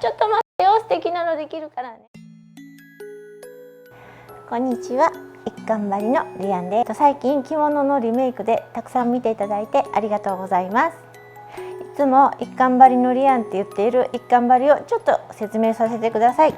ちょっと待ってよ、素敵なのできるからね。こんにちは、一貫張りのリアンです。最近着物のリメイクでたくさん見ていただいてありがとうございます。いつも一貫張りのリアンって言っている一貫張りをちょっと説明させてください。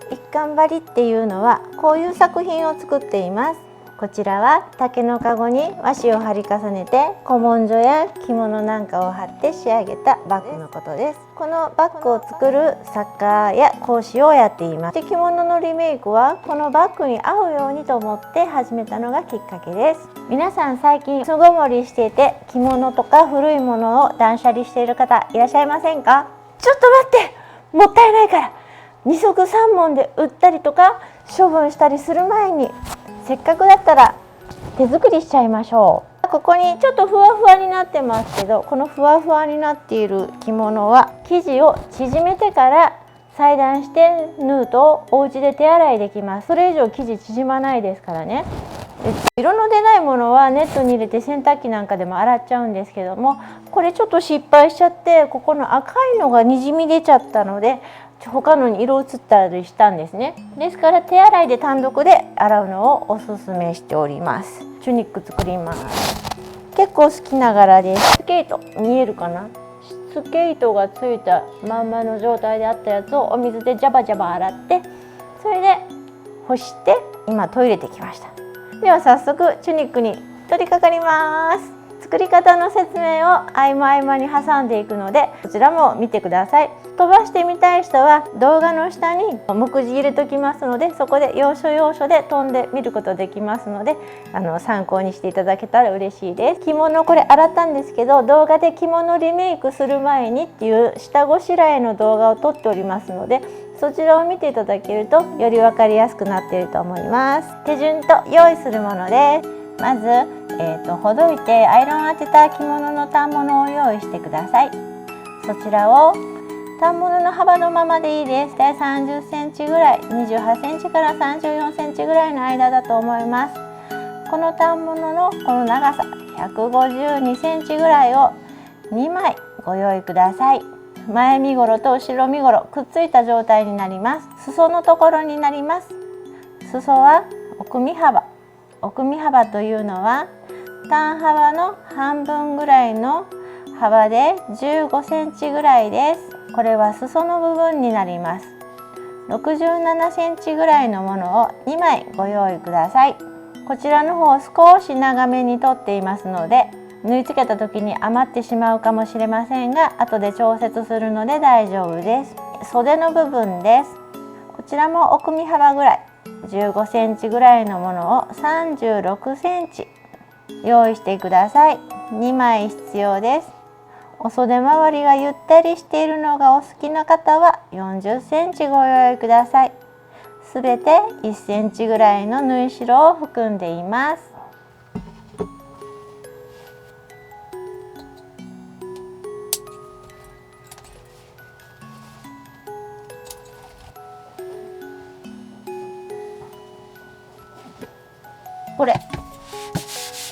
一貫張りっていうのはこういう作品を作っています。こちらは竹のかごに和紙を貼り重ねて古文書や着物なんかを貼って仕上げたバッグのことです。このバッグを作る作家や講師をやっています。で、着物のリメイクはこのバッグに合うようにと思って始めたのがきっかけです。皆さん最近巣ごもりしていて着物とか古いものを断捨離している方いらっしゃいませんか？ちょっと待って、もったいないから2足3本で売ったりとか処分したりする前にせっかくだったら手作りしちゃいましょう。ここにちょっとふわふわになってますけど、このふわふわになっている着物は生地を縮めてから裁断して縫うとお家で手洗いできます。それ以上生地縮まないですからね。色の出ないものはネットに入れて洗濯機なんかでも洗っちゃうんですけども、これちょっと失敗しちゃってここの赤いのがにじみ出ちゃったので他のに色移ったりしたんですね。ですから手洗いで単独で洗うのをおすすめしております。チュニック作ります。結構好きな柄です。スケート見えるかな？スケートがついたまんまの状態であったやつをお水でジャバジャバ洗って、それで干して今トイレできました。では早速チュニックに取り掛かります。作り方の説明を合間合間に挟んでいくのでこちらも見てください。飛ばしてみたい人は動画の下に目次入れときますので、そこで要所要所で飛んで見ることできますので参考にしていただけたら嬉しいです。着物これ洗ったんですけど、動画で着物リメイクする前にっていう下ごしらえの動画を撮っておりますので、そちらを見ていただけるとより分かりやすくなっていると思います。手順と用意するものです。まず、ほどいてアイロン当てた着物の反物を用意してください。そちらを反物の幅のままでいいです。大体30センチぐらい、28センチから34センチぐらいの間だと思います。この反物のこの長さ152センチぐらいを2枚ご用意ください。前身ごろと後ろ身ごろくっついた状態になります。裾のところになります。裾は奥身幅。奥身幅というのは単幅の半分ぐらいの幅で15センチぐらいです。これは裾の部分になります。67センチぐらいのものを2枚ご用意ください。こちらの方少し長めに取っていますので縫い付けた時に余ってしまうかもしれませんが、後で調節するので大丈夫です。袖の部分です。こちらも奥身幅ぐらい15センチぐらいのものを36センチ用意してください。2枚必要です。お袖周りがゆったりしているのがお好きな方は40センチご用意ください。すべて1センチぐらいの縫い代を含んでいます。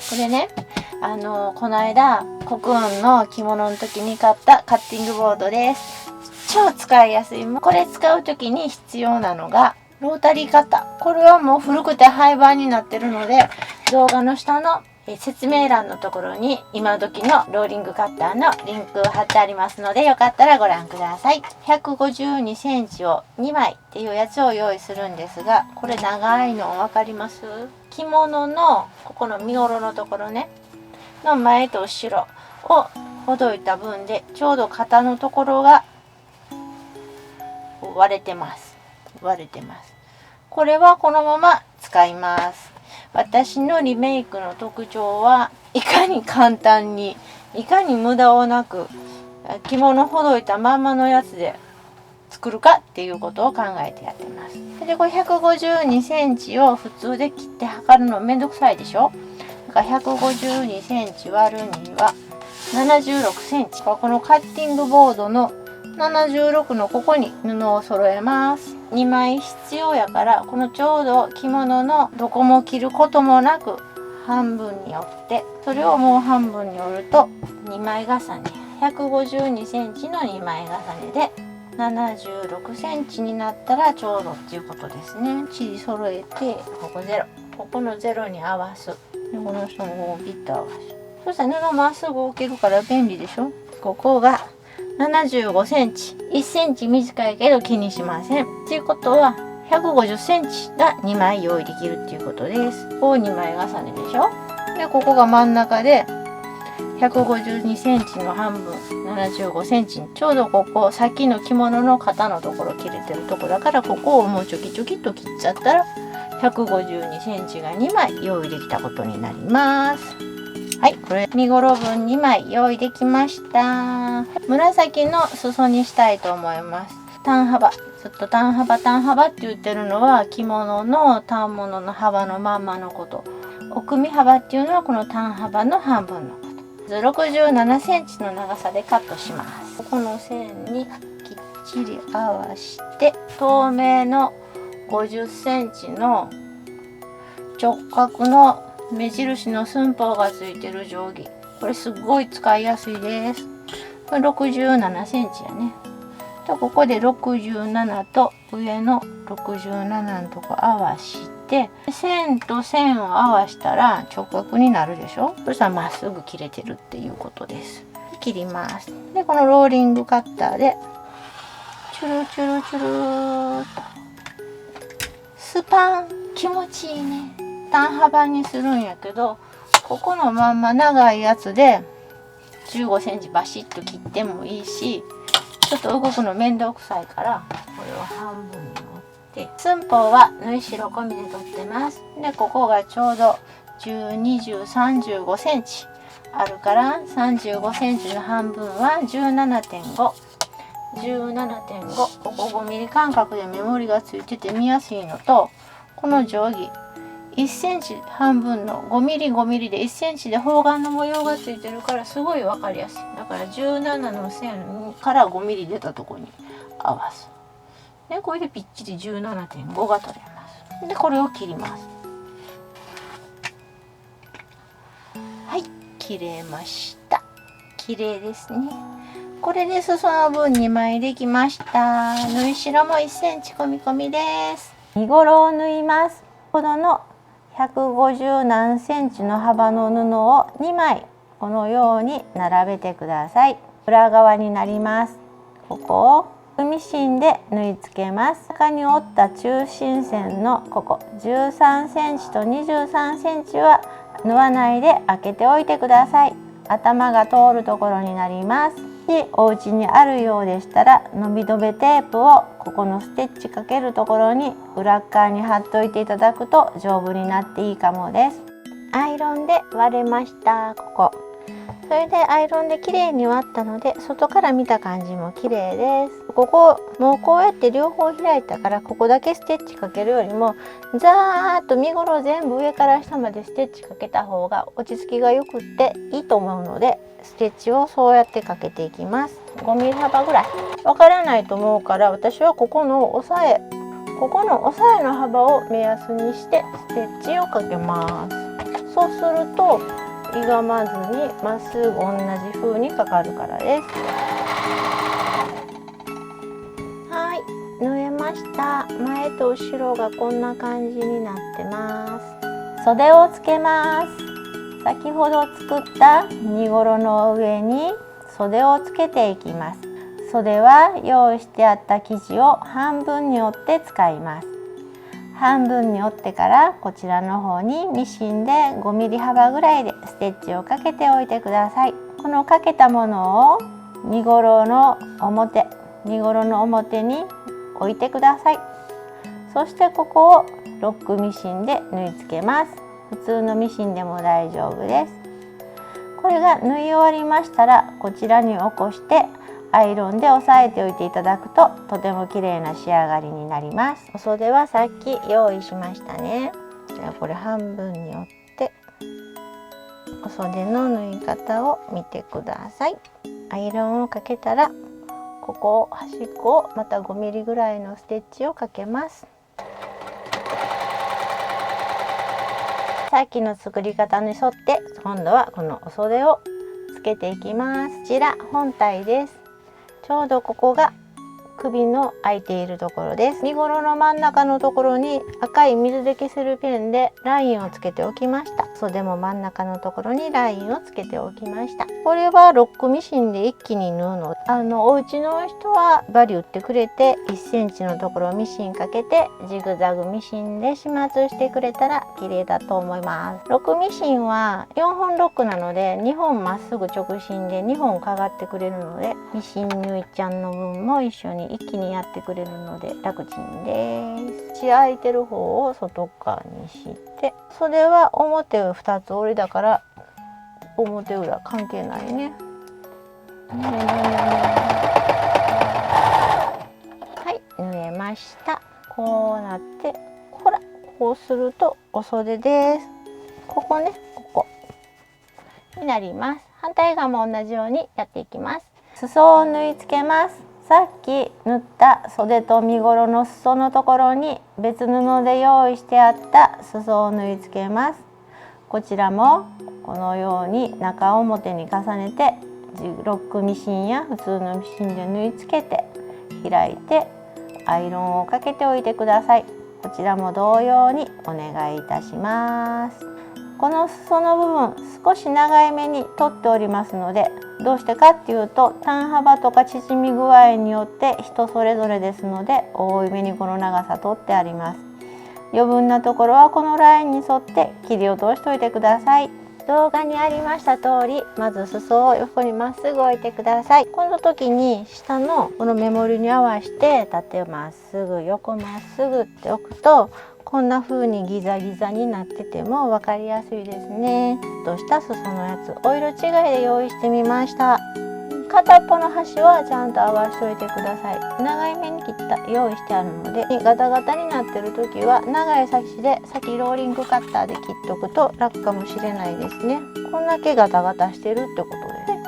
これね、この間コクーンの着物の時に買ったカッティングボードです。超使いやすい。これ使う時に必要なのがロータリーカッター。これはもう古くて廃盤になってるので、動画の下の説明欄のところに今時のローリングカッターのリンク貼ってありますので、よかったらご覧ください。152センチを2枚っていうやつを用意するんですが、これ長いの分かります？着物のここの身ごろのところねの前と後ろをほどいた分でちょうど肩のところが割れてます。これはこのまま使います。私のリメイクの特徴はいかに簡単に、いかに無駄をなく着物ほどいたまんまのやつで作るかっていうことを考えてやってます。でこれ152センチを普通で切って測るのめんどくさいでしょ。だから152センチ割るには76センチ。このカッティングボードの76のここに布を揃えます。2枚必要やから、このちょうど着物のどこも切ることもなく半分に折って、それをもう半分に折ると2枚重ね、152センチの2枚重ねで76センチになったらちょうどっていうことですね。地揃えてここ0、ここの0に合わす。でこの人もピッと合わす。そしたら布まっすぐ置けるから便利でしょ。ここが75センチ、1センチ短いけど気にしません。っていうことは150センチが2枚用意できるっていうことです。こう2枚重ねでしょ。でここが真ん中で152センチの半分75センチにちょうどここさっきの着物の肩のところ切れてるとこだから、ここをもうちょきちょきっと切っちゃったら152センチが2枚用意できたことになります。はい、これ身ごろ分2枚用意できました。紫の裾にしたいと思います。単幅、ずっと単幅って言ってるのは着物の反物の幅のまんまのこと。奥身幅っていうのはこの単幅の半分のこと。67センチの長さでカットします。この線にきっちり合わして透明の50センチの直角の目印の寸法がついてる定規、これすごい使いやすいです。これ67センチやね。ここで67と上の67のとこ合わして線と線を合わしたら直角になるでしょ。そしたらまっすぐ切れてるっていうことです。切ります。でこのローリングカッターでチュルチュルチュルーっとスパン、気持ちいいね。単幅にするんやけど、ここのまんま長いやつで15センチバシッと切ってもいいし、ちょっと動くの面倒くさいからこれを半分に折って、寸法は縫い代込みで取ってます。でここがちょうど10、20、35センチあるから35センチの半分は 17.5、ここ5ミリ間隔で目盛りがついてて見やすいのと、この定規1センチ半分の5ミリ5ミリで1センチで方眼の模様がついてるからすごい分かりやすい。だから17の線から5ミリ出たところに合わす。でこれでぴっちり 17.5 が取れます。でこれを切ります。はい、切れました。綺麗ですね。これで裾の分2枚できました。縫い代も1センチ込み込みです。身ごろを縫います。この150何センチの幅の布を2枚このように並べてください。裏側になります。ここをミシンで縫い付けます。中に折った中心線のここ13センチと23センチは縫わないで開けておいてください。頭が通るところになります。お家にあるようでしたら伸び止めテープをここのステッチかけるところに裏側に貼っといていただくと丈夫になっていいかもです。アイロンで割れました。ここそれでアイロンで綺麗に割ったので外から見た感じも綺麗です。ここもうこうやって両方開いたからここだけステッチかけるよりもザーッと身ごろ全部上から下までステッチかけた方が落ち着きがよくっていいと思うのでステッチをそうやってかけていきます。5ミリ幅ぐらいわからないと思うから私はここの押さえの幅を目安にしてステッチをかけます。そうすると歪まずにまっすぐ同じ風にかかるからです。はい、縫えました。前と後ろがこんな感じになってます。袖をつけます。先ほど作った身ごろの上に袖をつけていきます。袖は用意してあった生地を半分に折って使います。半分に折ってからこちらの方にミシンで5ミリ幅ぐらいでステッチをかけておいてください。このかけたものを身ごろの表に置いてください。そしてここをロックミシンで縫い付けます。普通のミシンでも大丈夫です。これが縫い終わりましたらこちらに起こしてアイロンで押さえておいていただくととても綺麗な仕上がりになります。お袖はさっき用意しましたね。じゃあこれ半分に折ってお袖の縫い方を見てください。アイロンをかけたらここ端っこをまた5ミリぐらいのステッチをかけます。さっきの作り方に沿って今度はこのお袖をつけていきます。こちら本体です。ちょうどここが首の開いているところです。身ごろの真ん中のところに赤い水で消せるペンでラインをつけておきました。袖も真ん中のところにラインをつけておきました。これはロックミシンで一気に縫うの。お家の人は針打ってくれて1センチのところミシンかけてジグザグミシンで始末してくれたら綺麗だと思います。ロックミシンは4本ロックなので2本まっすぐ直進で2本かがってくれるので、ミシン縫いちゃんの分も一緒に一気にやってくれるので楽ちんです。血開いてる方を外側にして、袖は表2つ折りだから表裏関係ないね。はい、縫えました。こうなって、ほらこうするとお袖です。ここね、ここになります。反対側も同じようにやっていきます。裾を縫い付けます。さっき縫った袖と身ごろの裾のところに別布で用意してあった裾を縫い付けます。こちらもこのように中表に重ねてロックミシンや普通のミシンで縫い付けて開いてアイロンをかけておいてください。こちらも同様にお願いいたします。この裾の部分少し長いめに取っておりますので、どうしてかっていうと単幅とか縮み具合によって人それぞれですので、多いめにこの長さ取ってあります。余分なところはこのラインに沿って切り落としておいてください。動画にありました通り、まず裾を横にまっすぐ置いてください。この時に下のこの目盛りに合わせて縦まっすぐ横まっすぐって置くと、こんな風にギザギザになってても分かりやすいですね。とした裾のやつお色違いで用意してみました。片っぽの端はちゃんと合わせておいてください。長いめに切った用意してあるので、ガタガタになってる時は長い先で先ローリングカッターで切っておくと楽かもしれないですね。こんだけガタガタしてるってことで、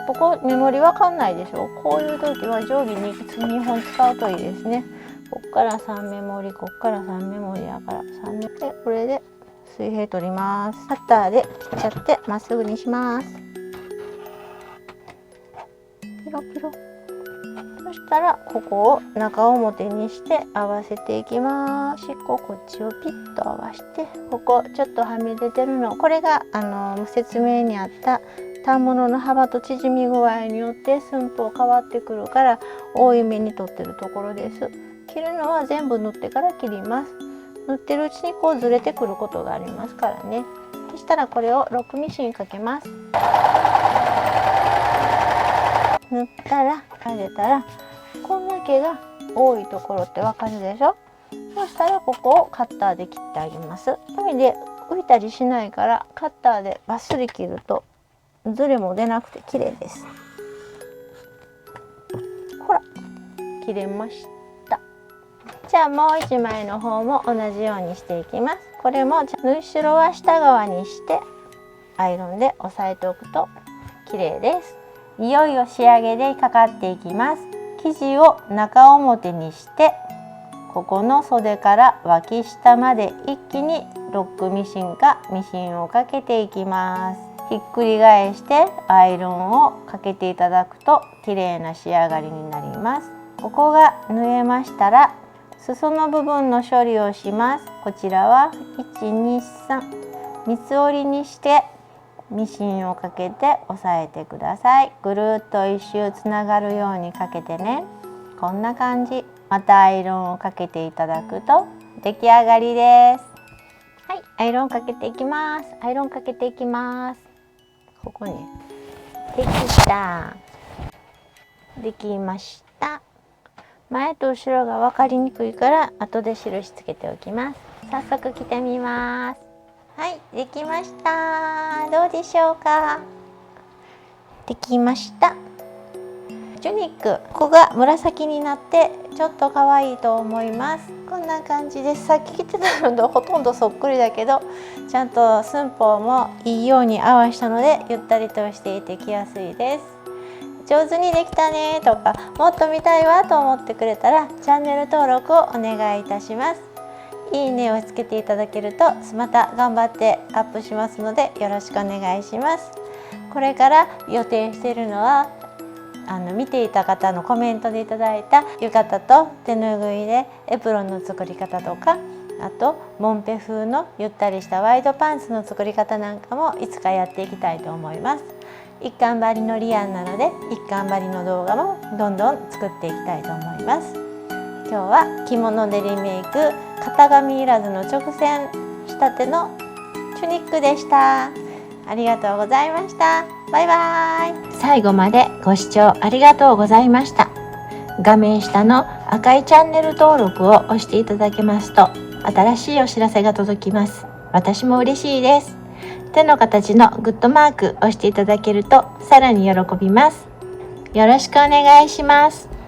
ここ目盛りわかんないでしょ。こういう時は定規に2本使うといいですね。こっから3目盛り、こっから3目盛りやから3目で、これで水平取ります。カッターで切っちゃってまっすぐにします。ピロピロ。そしたらここを中表にして合わせていきます。こっちをピッと合わせて、ここちょっとはみ出てるの、これが説明にあった反物の幅と縮み具合によって寸法変わってくるから多いめに取ってるところです。切るのは全部縫ってから切ります。縫ってるうちにこうずれてくることがありますからね。そしたらこれをロックミシンかけます。縫ったら上げたらこんだけが多いところってわかるでしょ。そしたらここをカッターで切ってあげます。海で浮いたりしないからカッターでバッスリ切るとずれも出なくて綺麗です。ほら切れました。じゃあもう1枚の方も同じようにしていきます。これも縫い代は下側にしてアイロンで押さえておくと綺麗です。いよいよ仕上げでかかっていきます。生地を中表にして、ここの袖から脇下まで一気にロックミシンかミシンをかけていきます。ひっくり返してアイロンをかけていただくと綺麗な仕上がりになります。ここが縫えましたら裾の部分の処理をします。こちらは123三つ折りにしてミシンをかけて押さえてください。ぐるっと一周つながるようにかけてね。こんな感じ。またアイロンをかけていただくと出来上がりです。はい、アイロンかけていきます。アイロンかけていきます。ここにできた。できました。前と後ろが分かりにくいから後で印つけておきます。早速着てみます。はい、できました。どうでしょうか。できました。チュニック、ここが紫になってちょっと可愛いと思います。こんな感じです。さっき着てたのとほとんどそっくりだけど、ちゃんと寸法もいいように合わせたのでゆったりとしていて着やすいです。上手にできたねとか、もっと見たいわと思ってくれたらチャンネル登録をお願いいたします。いいねをつけていただけるとまた頑張ってアップしますのでよろしくお願いします。これから予定しているのは見ていた方のコメントでいただいた浴衣と手ぬぐいでエプロンの作り方とか、あとモンペ風のゆったりしたワイドパンツの作り方なんかもいつかやっていきたいと思います。一貫張りのリアンなので一貫張りの動画もどんどん作っていきたいと思います。今日は着物でリメイク型紙いらずの直線仕立てのチュニックでした。ありがとうございました。バイバイ。最後までご視聴ありがとうございました。画面下の赤いチャンネル登録を押していただけますと新しいお知らせが届きます。私も嬉しいです。手の形のグッドマーク押していただけるとさらに喜びます。よろしくお願いします。